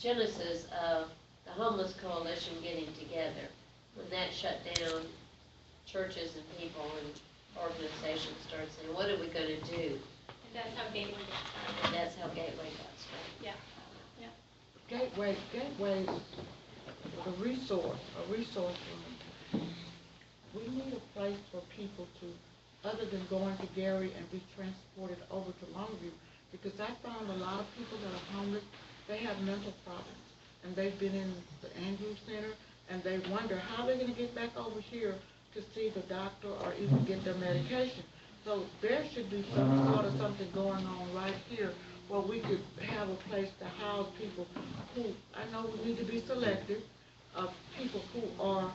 genesis of the homeless coalition getting together. When that shut down, churches and people and organizations started saying, what are we going to do? And that's how Gateway got started. And that's how Gateway got started. Yeah. Yeah. Gateway is a resource room. We need a place for people to, other than going to Gary and be transported over to Longview, because I found a lot of people that are homeless, they have mental problems, and they've been in the Andrews Center, and they wonder how they're going to get back over here to see the doctor or even get their medication. So there should be some sort of something going on right here where we could have a place to house people who, I know we need to be selective of people who are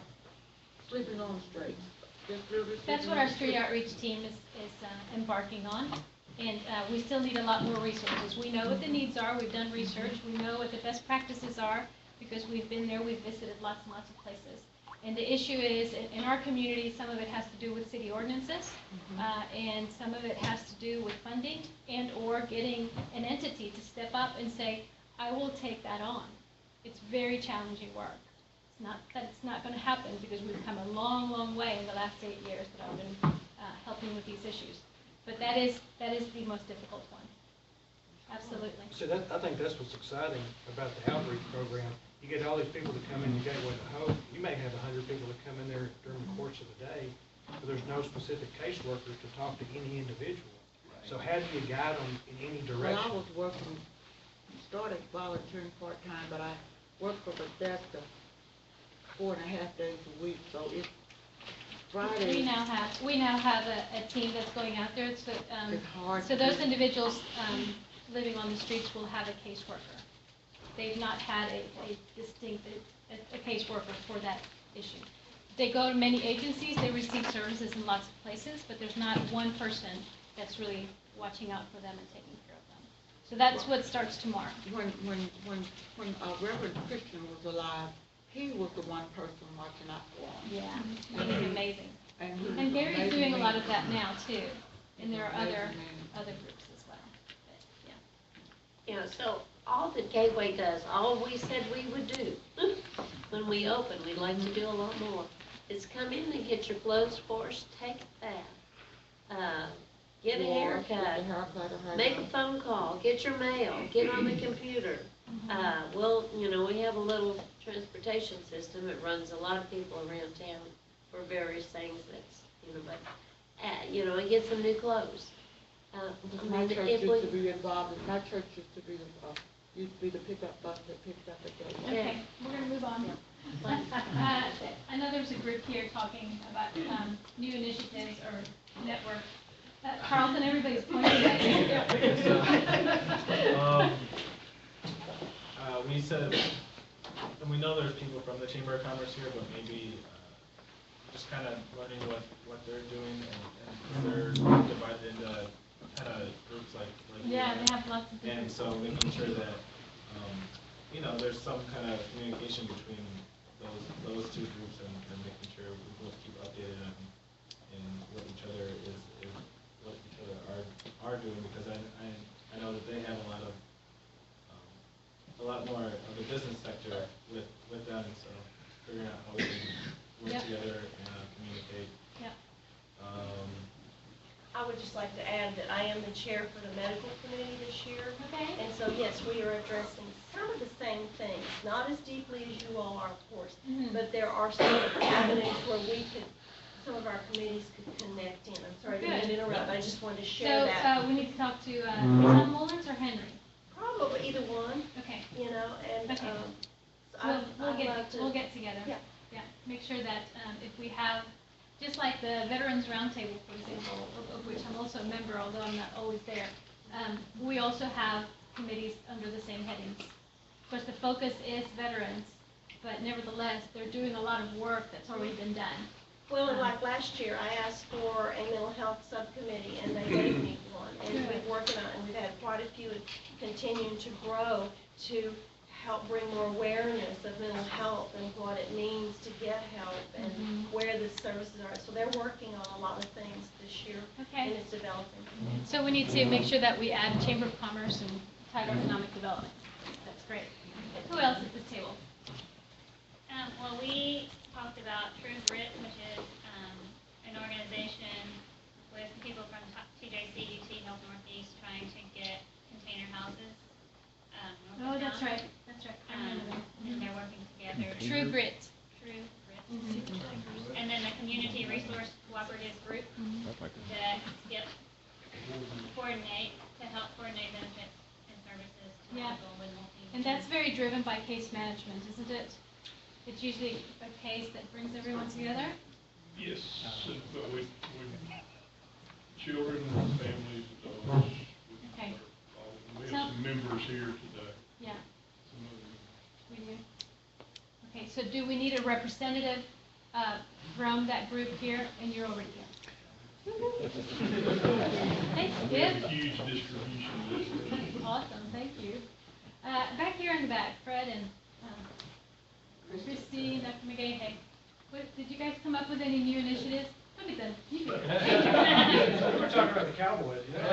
sleeping on the streets. That's what our street outreach team is embarking on. And we still need a lot more resources. We know what the needs are. We've done research. We know what the best practices are because we've been there. We've visited lots and lots of places. And the issue is, in our community, some of it has to do with city ordinances, and some of it has to do with funding and or getting an entity to step up and say, I will take that on. It's very challenging work. It's not that it's not going to happen because we've come a long, long way in the last 8 years that I've been helping with these issues. But that is the most difficult one. Absolutely. So I think that's what's exciting about the outreach program. You get all these people to come in the Gateway to Hope. You may have 100 people that come in there during the course of the day, but there's no specific caseworker to talk to any individual. Right. So how do you guide them in any direction? Well, I was started volunteering part-time, but I worked for Bethesda 4.5 days a week, so it's Friday. We now have a team that's going out there. It's hard. So those individuals living on the streets will have a caseworker. They've not had a distinct a caseworker for that issue. They go to many agencies. They receive services in lots of places, but there's not one person that's really watching out for them and taking care of them. So that's what starts tomorrow. When Reverend Christian was alive, he was the one person watching out for him. Yeah, he's amazing. And Gary's doing a lot of that now too, and there are other groups as well. But, yeah. Yeah. So all that Gateway does, all we said we would do when we open, we'd like to do a lot more, is come in and get your clothes washed, take a bath, get a haircut, make a phone call, get your mail, get on the computer. We have a little transportation system. It runs a lot of people around town for various things and get some new clothes. My church used to be involved. My church used to be the pickup bus that picked up at Gateway. Okay, we're going to move on. I know there's a group here talking about new initiatives or network. Carlton, everybody's pointing at you. We said, and we know there's people from the Chamber of Commerce here, but maybe just kind of learning what they're doing, and they're divided into kind of groups like yeah, they have lots of different. And so making sure that there's some kind of communication between those two groups, and making sure we both keep updated on what each other are doing, because I know that they have a lot more of the business sector with them, so figuring out how we can work together and communicate. Yeah. I would just like to add that I am the chair for the medical committee this year. Okay. And so yes, we are addressing some of the same things, not as deeply as you all are, of course, but there are some avenues where some of our committees could connect in. I'm sorry to interrupt, I just wanted to share that. So we need to talk to Tom Mullins or Henry? Probably either one. Okay. And okay. So we'll get together. Yeah. Yeah. Make sure that if we have, just like the Veterans Roundtable, for example, of which I'm also a member, although I'm not always there, we also have committees under the same headings. Of course, the focus is veterans, but nevertheless, they're doing a lot of work that's already been done. Well, and like last year, I asked for a mental health subcommittee, and they gave me one. And we've been working on it, and we've had quite a few continuing to grow to help bring more awareness of mental health and what it means to get help and where the services are. So they're working on a lot of things this year, and it's developing. So we need to make sure that we add Chamber of Commerce and Title Economic Development. That's great. Who else? there, True Grit. And then the Community Resource Cooperative Group that skip coordinate, to help coordinate benefits and services to Yeah. people with multi. And that's very driven by case management, isn't it? It's usually a case that brings everyone together. Yes, but we children and families, adults. Okay. We have some members here today. Yeah, Some of them. we do. Okay, so do we need a representative from that group here? And you're already here. Thank We have a you. huge distribution list. Awesome, thank you. Back here in the back, Fred and Christine, Dr. McGahey, did you guys come up with any new initiatives? Look at them. You can- We were talking about the Cowboys, you know? I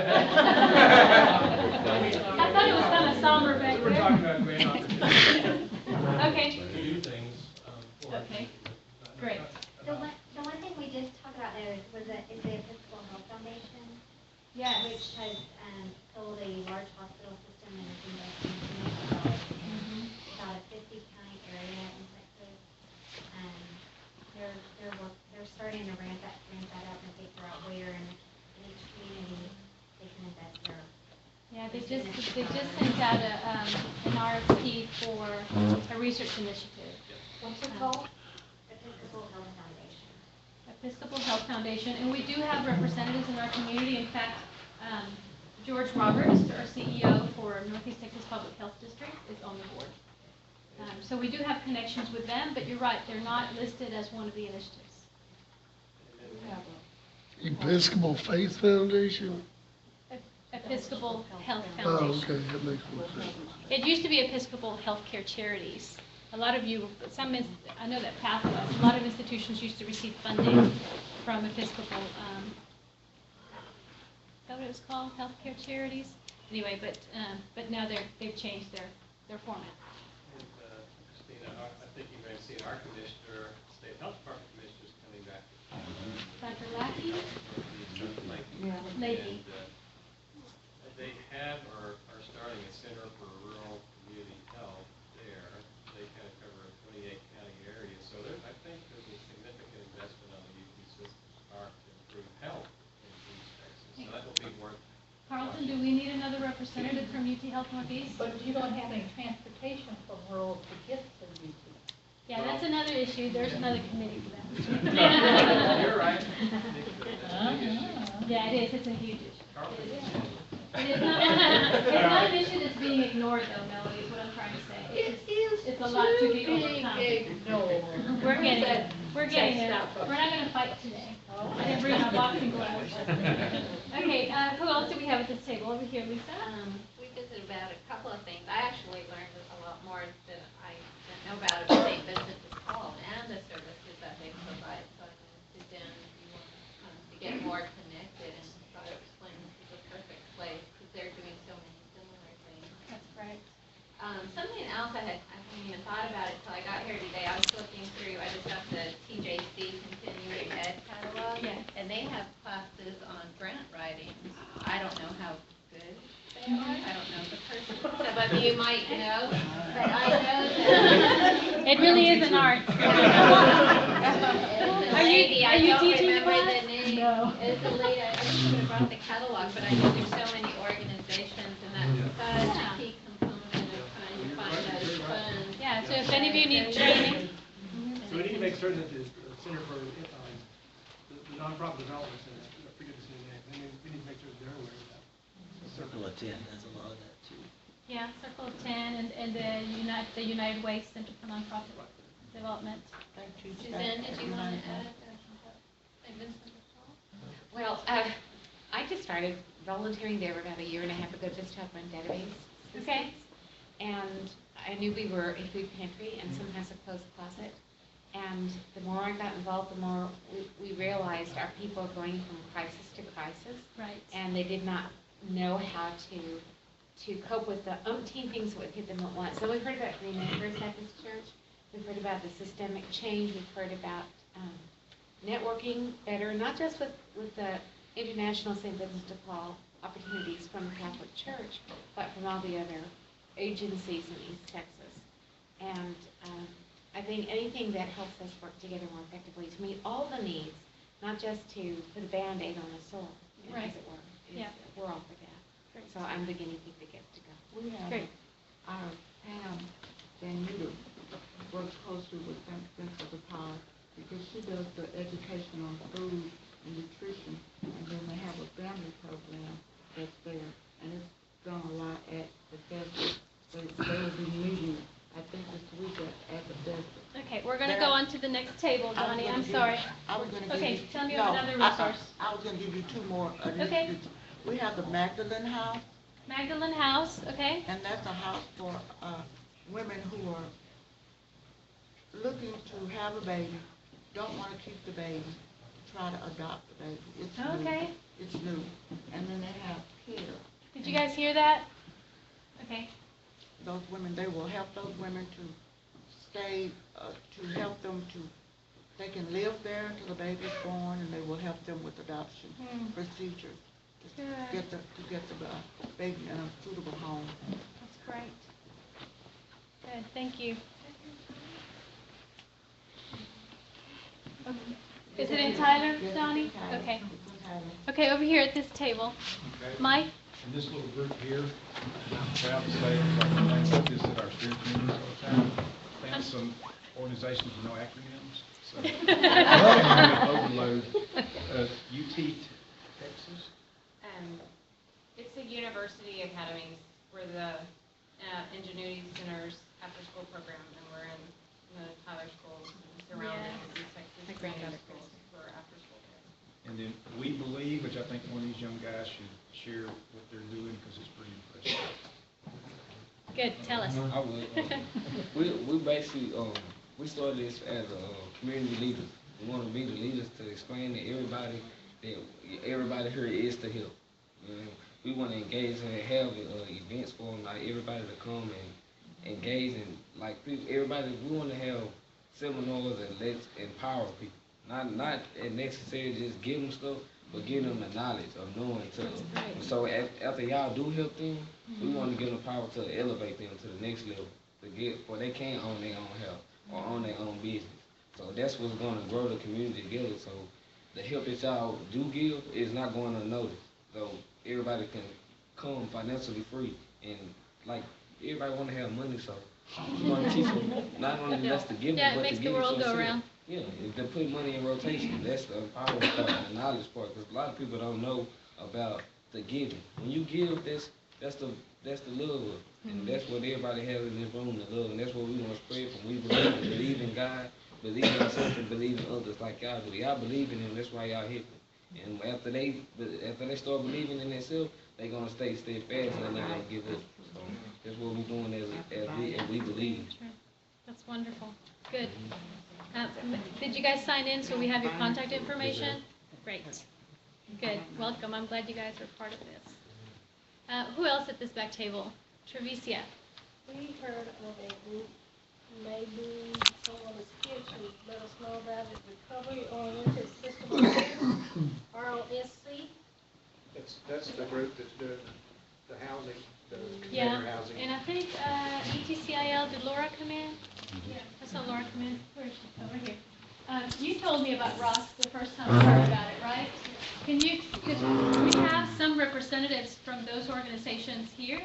thought it was kind of somber back We were talking there. about great opportunities Okay, to do things, for. Okay. Great. The one thing we did talk about there was the Episcopal Health Foundation, yes. which has sold a large hospital system and is investing in $2 million, about a 50-county area in Texas. And they're starting to ramp that up and figure out where in each community they can invest their. Yeah, they just sent out an RFP for a research initiative. What's it called? Episcopal Health Foundation. Episcopal Health Foundation, and we do have representatives in our community. In fact, George Roberts, our CEO for Northeast Texas Public Health District, is on the board. So we do have connections with them, but you're right, they're not listed as one of the initiatives. Episcopal Faith Foundation? Episcopal Health Oh, Foundation. okay, that makes more sense. It used to be Episcopal Healthcare Charities. A lot of you, I know that Pathway, a lot of institutions used to receive funding from Episcopal, is that what it was called, healthcare charities? Anyway, but now they've changed their format. And, Christina, I think you may have seen our commissioner, State Health Department commissioner is coming back. Dr. Lackey? Lady. And they have or are starting a center for rural community health there. They kind of cover a 28-county area. So I think there's a significant investment on the UP system's part to improve health in East Texas. So that will be worth. Carlton, do we need another representative from UT Health Northeast? But you don't have any transportation from rural to get to UT. Yeah, that's another issue. There's another committee for that. You're right. Yeah, it is. It's a huge issue. Carlton. It is not, it's not an issue that's being ignored though, Melody, is what I'm trying to say. It's a lot to be overcome. We're getting there. We're not gonna fight today. I didn't bring my boxing gloves. Okay, who else do we have at this table? Over here, Lisa? We visited about a couple of things. I actually learned a lot more than I didn't know about it, what they visit is called, and the services that they provide. So I went to them if you want to get more connected, and thought it was the perfect place because they're doing so many similar things. That's right. Something else I hadn't even thought about it until I got here today. I was looking through, I just got the TJC Continuing Ed catalog, and they have classes on grant writing. I don't know how good they are. I don't know the person. Some of you might know, but I know that. It really is an art. Are you teaching the class? name. No. It's a lady, I should have brought the catalog, but I know there's so many organizations, and that's such a key component of trying to find those funds. Yeah, so if any of you need training. So we need to make certain that the Center for, the nonprofit development center, I forget the name, we need to make sure that they're aware of that. Circle of 10 has a lot of that too. Yeah, Circle of 10 and the United Way Center for Nonprofit Development. Suzanne, did you want to add? Well, I just started volunteering there about a year and a half ago just to help run database. Okay. And I knew we were a food pantry and some has a closed closet. And the more I got involved, the more we realized our people are going from crisis to crisis. Right. And they did not know how to cope with the umpteen things that would hit them at once. So we've heard about Green Acres Baptist Church. We've heard about the systemic change. We've heard about networking better, not just with the international St. Vincent de Paul opportunities from the Catholic Church, but from all the other agencies in East Texas. And I think anything that helps us work together more effectively to meet all the needs, not just to put a Band-Aid on a sore, Right. as it were. Yeah. We're all for that. Great. So I'm the guinea pig that gets to go. We have Great. our Pam Van Meter works closely with Principal Power because she does the education on food and nutrition, and then they have a family program that's there, and it's done a lot at the festival. They will be meeting, I think, this week at the festival. Okay, we're gonna go on to the next table, Donnie, I'm sorry. I was gonna give you. Okay, tell me no, of another resource. I was gonna give you two more. Okay. We have the Magdalene House, Magdalene House, okay? and that's a house for, women who are looking to have a baby, don't wanna keep the baby, try to adopt the baby. It's new. Okay. It's new. And then they have care. Did you guys hear that? Okay, Those women, they will help those women to stay, to help them to, they can live there until the baby's born, and they will help them with adoption procedures to Good. get the baby in a suitable home. That's great. Good, thank you. Okay. Is it in Tyler, Yes, Donnie? it's in Tyler. Okay. It's in Tyler. Okay, over here at this table. Okay. Mike? And this little group here, I'm proud to say, I focus at our steering committee all the time. Found some organizations with no acronyms, so. Overload. UT Texas. It's the university academies. We're the Ingenuity Center's after-school program, and we're in the Tyler schools and surrounding East Texas community schools for after-school care. And then we believe, which I think one of these young guys should share what they're doing, because it's pretty impressive. Good, tell us. I would. We basically, we started this as a community leader. We want to be the leaders to explain to everybody that everybody here is to help. You know, we want to engage and have events for them, like everybody to come and engage and like people, everybody. We want to have seminars and let's empower people. Not necessarily just give them stuff, but give them the knowledge of knowing to them. So after y'all do help them, we want to give them the power to elevate them to the next level, to get where they can own their own health or own their own business. So that's what's going to grow the community together. So the help that y'all do give is not going unnoticed. So everybody can come financially free, and like everybody want to have money, so we're going to teach them not only just to give them, but to give it to themselves. Yeah, if they put money in rotation, that's the power part, the knowledge part, because a lot of people don't know about the giving. When you give, that's the love, and that's what everybody has in this room, the love, and that's what we want to spread from. We believe in God, believe in ourselves, and believe in others like y'all do. Y'all believe in Him, that's why y'all helping. And after they start believing in themselves, they're gonna stay steadfast and they're not gonna give up. So that's what we're doing as we believe. That's wonderful. Good. Did you guys sign in so we have your contact information? Great. Good. Welcome. I'm glad you guys are part of this. Who else at this back table? Trevicia. We heard of a group, maybe someone is here to let us know about it, Recovery Oriented System of Care, ROSC. That's the group that's doing the housing, the Yeah, container housing. and I think ETCIL, did Laura come in? Yeah. I saw Laura come in. Where is she? Over here. You told me about Ross the first time I heard about it, right? Because we have some representatives from those organizations here,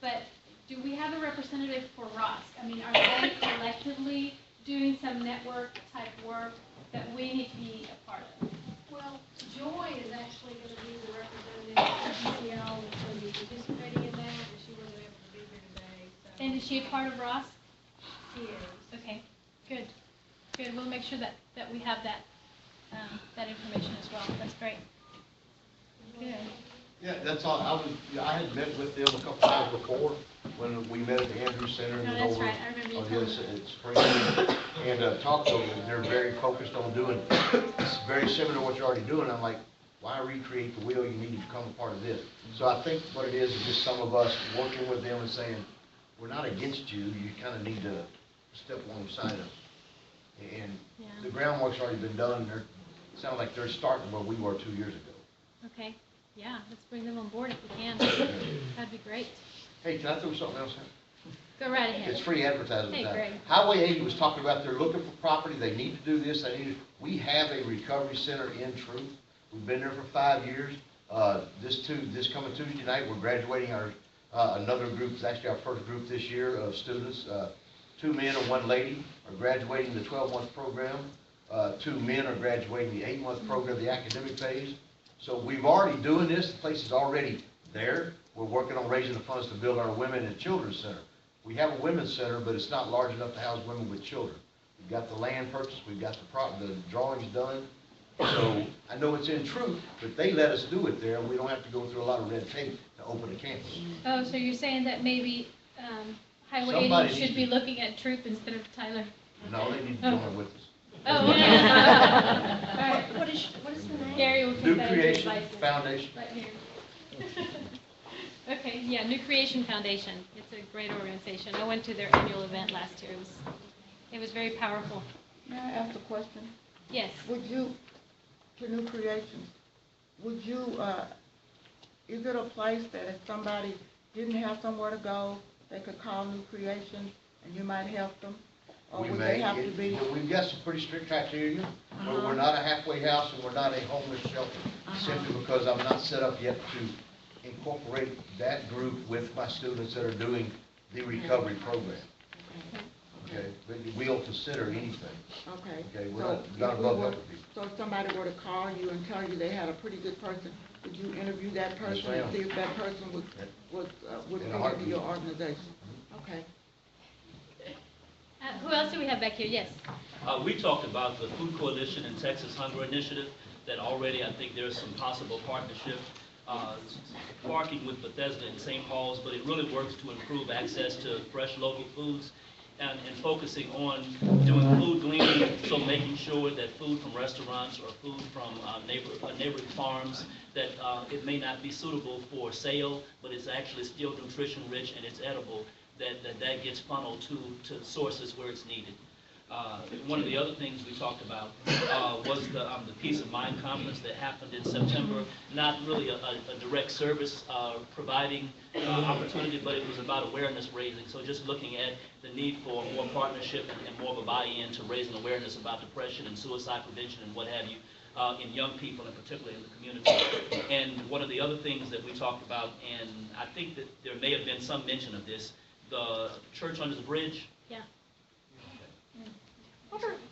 but do we have a representative for Ross? I mean, are they collectively doing some network type work that we need to be a part of? Well, Joy is actually going to be the representative of ETCL, which will be participating in that, and she wasn't able to be here today, so. And is she a part of Ross? She is. Okay, good. Good, we'll make sure that we have that, that information as well. That's great. Good. Yeah, that's all. I had met with them a couple times before when we met at the Andrews Center and No, was that's over right. I remember you on telling this me. at Spring and talked to them. And they're very focused on doing. It's very similar to what you're already doing. I'm like, why recreate the wheel? You need to become a part of this. So I think what it is just some of us working with them and saying, we're not against you. You kind of need to step alongside us. And the groundwork's already been done. It sounds like they're starting where we were 2 years ago. Okay, yeah, let's bring them on board if we can. That'd be great. Hey, can I throw something else in? Go right ahead. It's free advertising Hey, time. Greg. Highway 80 was talking about they're looking for property, they need to do this, we have a recovery center in Truth. We've been there for 5 years. This coming Tuesday night, we're graduating another group, it's actually our first group this year of students. 2 men and 1 lady are graduating the 12-month program. 2 men are graduating the 8-month program, the academic phase. So we've already doing this, the place is already there. We're working on raising the funds to build our women and children's center. We have a women's center, but it's not large enough to house women with children. We've got the land purchased, we've got the drawings done. So I know it's in Truth, but they let us do it there, and we don't have to go through a lot of red tape to open a campus. Oh, so you're saying that maybe Highway Somebody 80 needs should be looking at Troop instead of Tyler? No, they need to join with us. Oh, okay. All right. What is the name? Gary will New take that into his Creation license. Foundation. Right here. Okay, yeah, New Creation Foundation. It's a great organization. I went to their annual event last year. It was very powerful. May I ask a question? Yes. Would you, to New Creations, would you, is it a place that if somebody didn't have somewhere to go, they could call New Creations and you might help them? Or would they have to be? We've got some pretty strict criteria. We're not a halfway house and we're not a homeless shelter, simply because I'm not set up yet to incorporate that group with my students that are doing the recovery program. Okay, but we'll consider anything. Okay. Okay, we're So not if we above were- helping people. So if somebody were to call you and tell you they had a pretty good person, would you interview that person ma'am. and see if that person would In a fit into heartbeat. your organization? Okay. Who else do we have back here? Yes. We talked about the Food Coalition and Texas Hunger Initiative, that already I think there's some possible partnership, working with Bethesda and St. Paul's, but it really works to improve access to fresh local foods and focusing on doing food gleaning, so making sure that food from restaurants or food from neighboring farms, that it may not be suitable for sale, but it's actually still nutrition rich and it's edible, that gets funneled to sources where it's needed. One of the other things we talked about was the Peace of Mind Conference that happened in September. Not really a direct service providing opportunity, but it was about awareness raising. So just looking at the need for more partnership and more of a buy-in to raising awareness about depression and suicide prevention and what have you in young people and particularly in the community. And one of the other things that we talked about, and I think that there may have been some mention of this, the Church Under the Bridge. Yeah.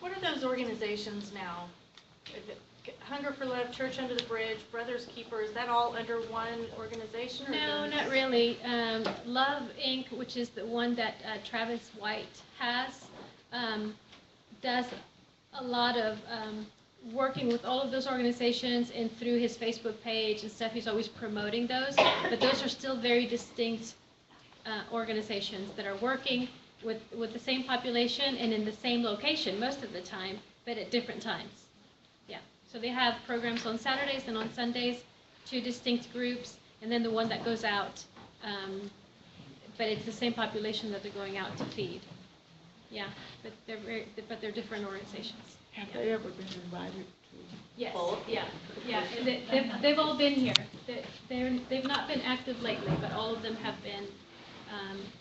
What are those organizations now? Is it Hunger for Love, Church Under the Bridge, Brothers Keepers, is that all under one organization? Or No, does- not really. Love Inc., which is the one that Travis White has, does a lot of working with all of those organizations, and through his Facebook page and stuff, he's always promoting those. But those are still very distinct organizations that are working with the same population and in the same location most of the time, but at different times. Yeah. So they have programs on Saturdays and on Sundays, 2 distinct groups, and then the one that goes out. But it's the same population that they're going out to feed. Yeah, but they're different organizations. Have they ever been invited to? Yes. Yeah. Yeah. And they've all been here. They've not been active lately, but all of them have been.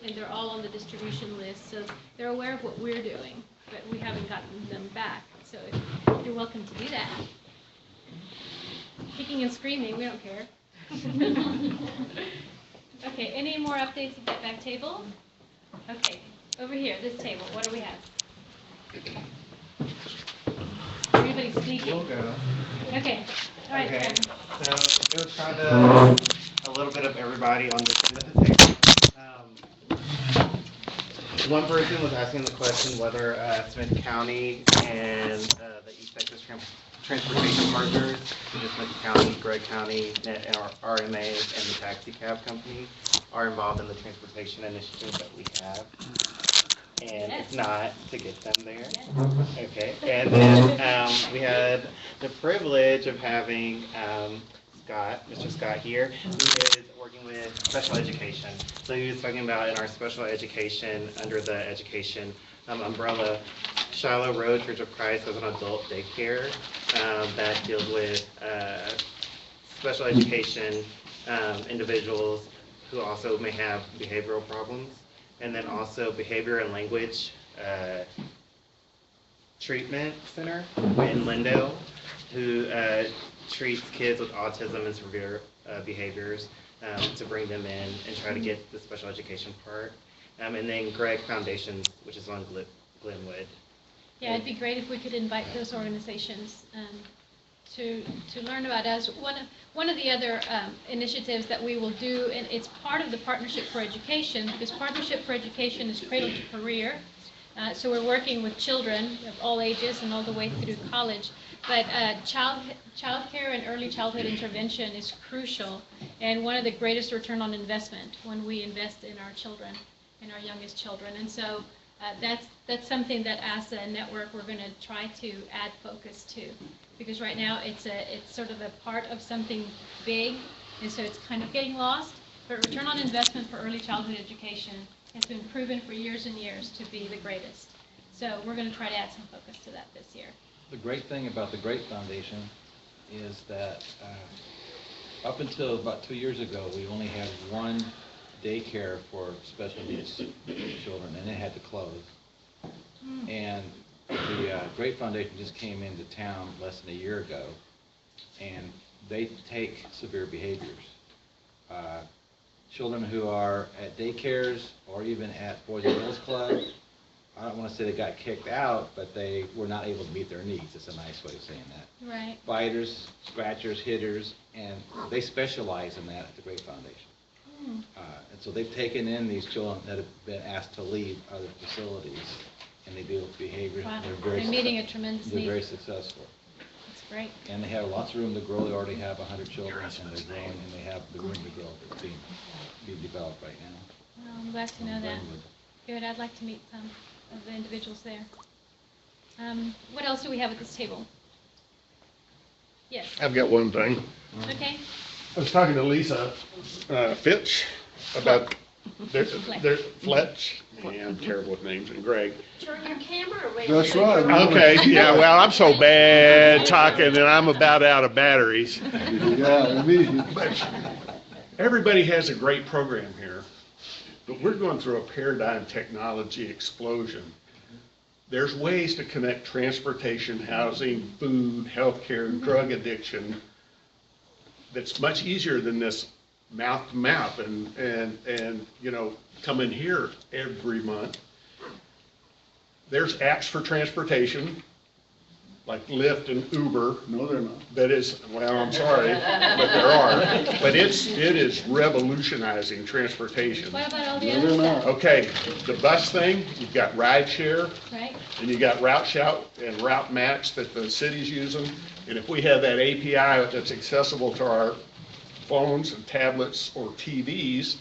And they're all on the distribution list, so they're aware of what we're doing, but we haven't gotten them back. So you're welcome to do that. Kicking and screaming, we don't care. Okay, any more updates at that back table? Okay, over here, this table, what do we have? Everybody's sneaking. We'll go. Okay, all right. Okay, Trevor. so it was kind of a little bit of everybody on this end of the table. One person was asking the question whether Smith County and the East Texas Transportation Partners, Smith County, Gregg County, RMA, and the taxi cab company are involved in the transportation initiative that we have. And if not, to get them there. Okay, and then we had the privilege of having Mr. Scott here, who is working with special education. So he was talking about in our special education, under the education umbrella, Shiloh Road Church of Christ has an adult daycare that deals with special education individuals who also may have behavioral problems. and then also Behavior and Language Treatment Center in Lindo, who treats kids with autism and severe behaviors, to bring them in and try to get the special education part. And then Greg Foundations, which is on Glenwood. Yeah, it'd be great if we could invite those organizations to learn about us. One of the other initiatives that we will do, and it's part of the Partnership for Education, because Partnership for Education is cradle to career. So we're working with children of all ages and all the way through college. But childcare and early childhood intervention is crucial, and one of the greatest return on investment when we invest in our children, in our youngest children. And so that's something that as a network we're going to try to add focus to, because right now it's sort of a part of something big, and so it's kind of getting lost. But return on investment for early childhood education has been proven for years and years to be the greatest. So we're going to try to add some focus to that this year. The great thing about the Great Foundation is that up until about 2 years ago, we only had one daycare for special needs children, and it had to close. And the Great Foundation just came into town less than a year ago, and they take severe behaviors. Children who are at daycares or even at Boys and Girls Club, I don't want to say they got kicked out, but they were not able to meet their needs. It's a nice way of saying that. Right. Biters, scratchers, hitters, and they specialize in that at the Great Foundation. And so they've taken in these children that have been asked to leave other facilities, and they deal with behaviors. Wow. They're Meeting a tremendous need. They're very successful. That's great. And they have lots of room to grow. They already have 100 children, and they're growing, and they have the room to grow. It's being developed right now. Well, I'm glad to know that. Glenwood. Good. I'd like to meet some of the individuals there. What else do we have at this table? Yes. I've got one thing. Okay. I was talking to Lisa Fitch about their Fletch. Yeah, I'm terrible with names, and Greg. Turn your camera around. That's right. Okay, yeah, well, I'm so bad talking and I'm about out of batteries. Yeah, me. But everybody has a great program here, but we're going through a paradigm technology explosion. There's ways to connect transportation, housing, food, healthcare, drug addiction that's much easier than this mouth to mouth and you know, come in here every month. There's apps for transportation, like Lyft and Uber. No, they're not. That is, well, I'm sorry, but there are. But it is revolutionizing transportation. What about all the other stuff? Okay, the bus thing, you've got rideshare. Right. And you got Route Shout and Route Max that the city's using. And if we have that API that's accessible to our phones and tablets or TVs,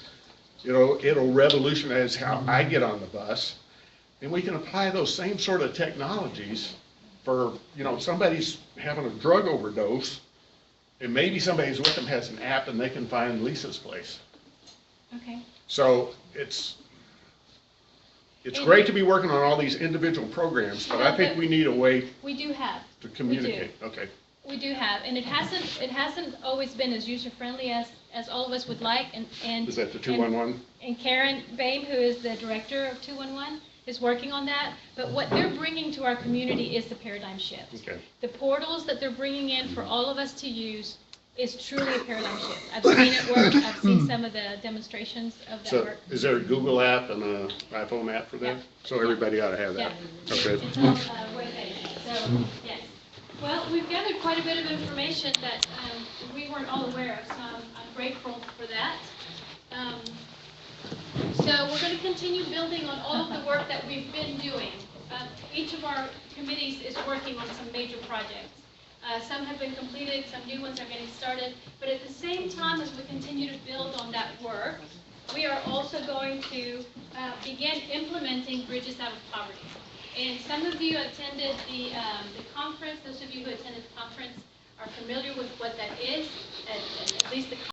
you know, it'll revolutionize how I get on the bus. And we can apply those same sort of technologies for, you know, somebody's having a drug overdose, and maybe somebody's with them has an app and they can find Lisa's place. Okay. So it's great to be working on all these individual programs, but I think we need a way We do have. to communicate. Okay. We do have, and it hasn't always been as user-friendly as all of us would like, and Is that the 211? And Karen Babe, who is the director of 211, is working on that. But what they're bringing to our community is the paradigm shift. Okay. The portals that they're bringing in for all of us to use is truly a paradigm shift. I've seen it work. I've seen some of the demonstrations of that So work. is there a Google app and an iPhone app for that? Yeah. So everybody ought to have that. Yeah. Okay. It's all web-based, so, yes. Well, we've gathered quite a bit of information that we weren't all aware of, so I'm grateful for that. So we're going to continue building on all of the work that we've been doing. Each of our committees is working on some major projects. Some have been completed, some new ones are getting started, but at the same time as we continue to build on that work, we are also going to begin implementing Bridges Out of Poverty. And some of you attended the conference. Those of you who attended the conference are familiar with what that is, at least the